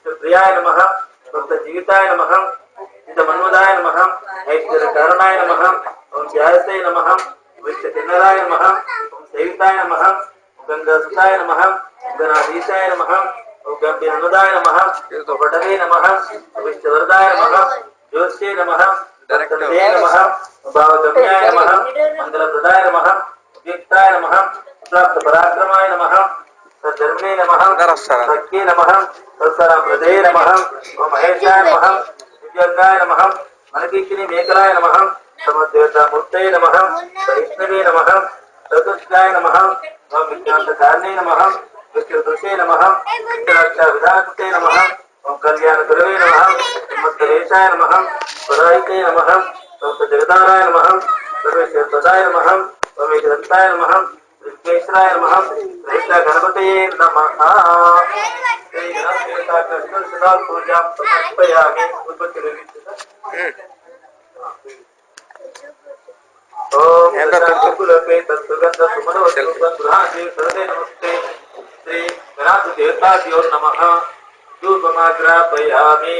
प्रियाय नमः भक्त जीविताय नमः चितमन्वदाय नमः ऐश्वर्यकारणाय नमः ओम व्यासते नमः विश्वचिन्नराय नमः ओम सेविताय नमः गंगासुताय नमः गणाधीशाय नमः ओम गंभीरनुदाय नमः पटवे नमः विश्ववरदाय नमः ज्योतिषे नमः दत्तदे नमः भावगम्याय नमः मंगलप्रदाय नमः युक्ताय नमः प्राप्त पराक्रमाय नमः सद्धर्मे नमः सख्ये नमः सत्सरामृते नमः ओम महेशाय नमः दिव्यंगाय नमः मनकीकिनी मेकलाय नमः समद्वेतामूर्तये नमः वैष्णवे नमः चतुष्काय नमः ओम विज्ञानकारिणे नमः विष्णुदुषे नमः विद्याक्षाविधानकृते नमः ओम कल्याणगुरवे नमः मत्तवेशाय नमः परायिते नमः ओम जगदाराय नमः सर्वेश्वरपदाय नमः ओम एकदन्ताय नमः विश्वेश्वराय नमः श्रेष्ठ गणपतये नमः श्री गणपति कृष्ण सदा पूजा समर्पयामि ओम कुलपे तत्सुगंध सुमनोत्सुगंधुराजे सर्वे नमस्ते श्री गणाधिदेवताभ्यो नमः धूपमाग्रापयामि